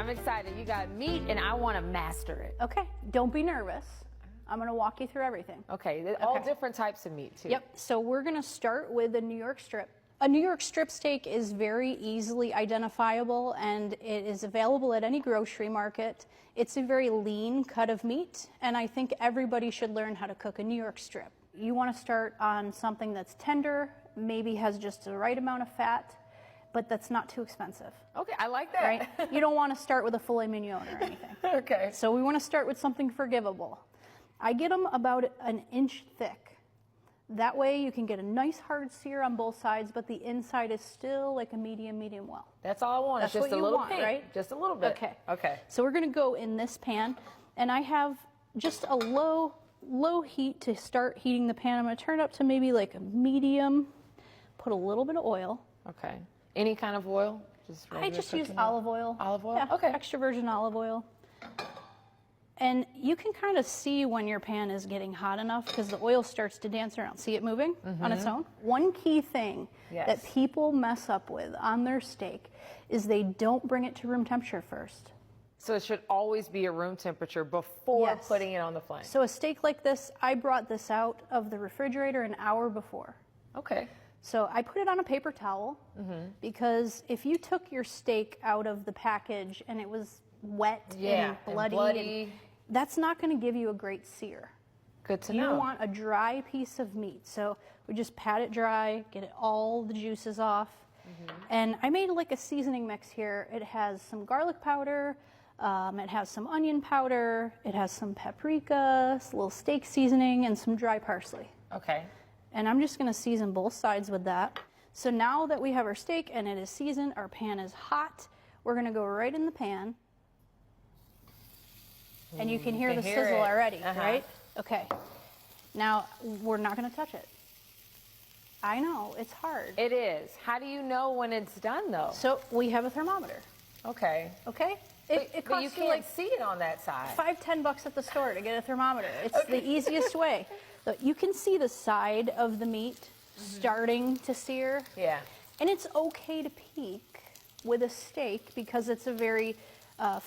I'm excited. You got meat and I want to master it. Okay, don't be nervous. I'm gonna walk you through everything. Okay, all different types of meat too. Yep, so we're gonna start with a New York strip. A New York strip steak is very easily identifiable and it is available at any grocery market. It's a very lean cut of meat, and I think everybody should learn how to cook a New York strip. You wanna start on something that's tender, maybe has just the right amount of fat, but that's not too expensive. Okay, I like that. Right? You don't wanna start with a filet mignon or anything. Okay. So we wanna start with something forgivable. I get them about an inch thick. That way you can get a nice hard sear on both sides, but the inside is still like a medium well. That's all I want. That's It's just what a you little want, pink, right? Just a little bit. Okay. Okay. So we're gonna go in this pan, and I have just a low heat to start heating the pan. I'm gonna turn it up to maybe like a medium, put a little bit of oil. Okay. Any kind of oil? I just use olive oil. Olive oil? Yeah, Okay. extra virgin olive oil. And you can kind of see when your pan is getting hot enough because the oil starts to dance around. See it moving on its own? One key thing that people mess up with on their steak is they don't bring it to room temperature first. So it should always be a room temperature before Yes. putting it on the flame. So a steak like this, I brought this out of the refrigerator an hour before. Okay. So I put it on a paper towel because if you took your steak out of the package and it was wet and bloody, that's not going to give you a great sear. Good to You know. want a dry piece of meat. So we just pat it dry, get it all the juices off. And I made like a seasoning mix here. It has some garlic powder, it has some onion powder, it has some paprika, a little steak seasoning, and some dry parsley. Okay. And I'm just gonna season both sides with that. So now that we have our steak and it is seasoned, our pan is hot, we're gonna go right in the pan. And you can hear the sizzle already, right? Okay. Now, we're not gonna touch it. I know, it's hard. It is. How do you know when it's done though? So we have a thermometer, Okay. okay? But It you costs you can't like see it on that side. $5-10 at the store to get a thermometer. It's the easiest way. So you can see the side of the meat starting to sear. Yeah. And it's okay to peek with a steak because it's a very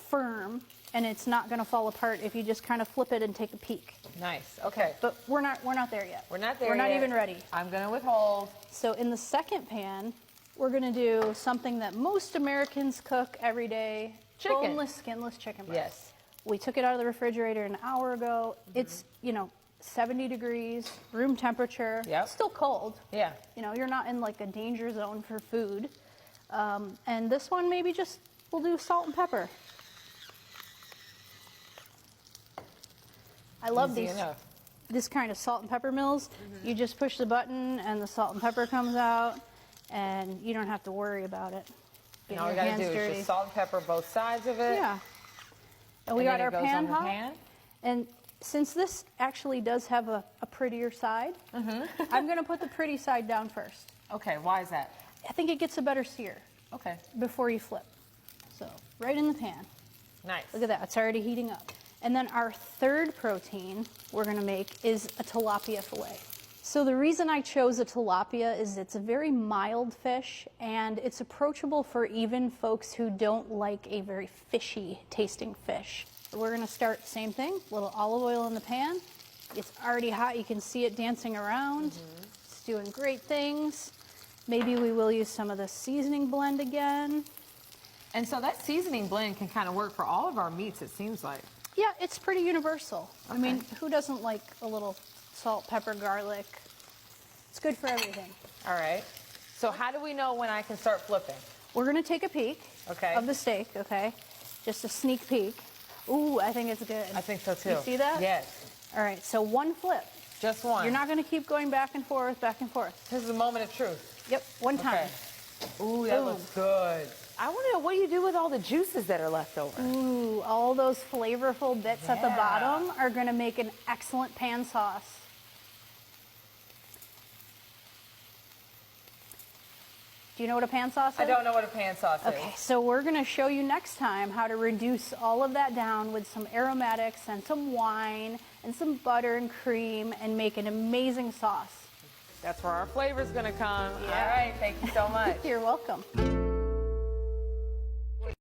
firm and it's not going to fall apart if you just kind of flip it and take a peek. Nice. Okay. But we're not there yet. We're not there We're not yet. even ready. I'm going to withhold. So in the second pan, we're going to do something that most Americans cook every day. Chicken. Boneless, skinless chicken breast. Yes. We took it out of the refrigerator an hour ago. It's, 70 degrees, room temperature. Yep. Still cold. Yeah. You're not in like a danger zone for food. And this one maybe just, we'll do salt and pepper. I love Easy enough. this kind of salt and pepper mills. You just push the button and the salt and pepper comes out and you don't have to worry about it. And all we got to do is just salt and pepper both sides of it. Yeah. And we And got then our it goes pan on the hot. pan. And since this actually does have a prettier side, I'm going to put the pretty side down first. Okay, why is that? I think it gets a better sear Okay. before you flip. So right in the pan. Nice. Look at that, it's already heating up. And then our third protein we're gonna make is a tilapia fillet. So the reason I chose a tilapia is it's a very mild fish and it's approachable for even folks who don't like a very fishy tasting fish. So we're gonna start, same thing, a little olive oil in the pan. It's already hot, you can see it dancing around. It's doing great things. Maybe we will use some of the seasoning blend again. And so that seasoning blend can kind of work for all of our meats, it seems like. Yeah, it's pretty universal. I Okay. mean, who doesn't like a little salt, pepper, garlic? It's good for everything. All right. So how do we know when I can start flipping? We're gonna take a peek of the steak, okay? Just a sneak peek. Ooh, I think it's good. I think so too. You see that? Yes. All right, so one flip. Just one. You're not gonna keep going back and forth, back and forth. This is a moment of truth. Yep, one time. Okay. Ooh, that Boom. looks good. I want to know, what do you do with all the juices that are left over? Ooh, all those flavorful bits at the bottom are gonna make an excellent pan sauce. Do you know what a pan sauce is? I don't know what a pan sauce Okay, is. so we're gonna show you next time how to reduce all of that down with some aromatics and some wine and some butter and cream and make an amazing sauce. That's where our flavor's going to come. Yeah. All right, thank you so much. You're welcome.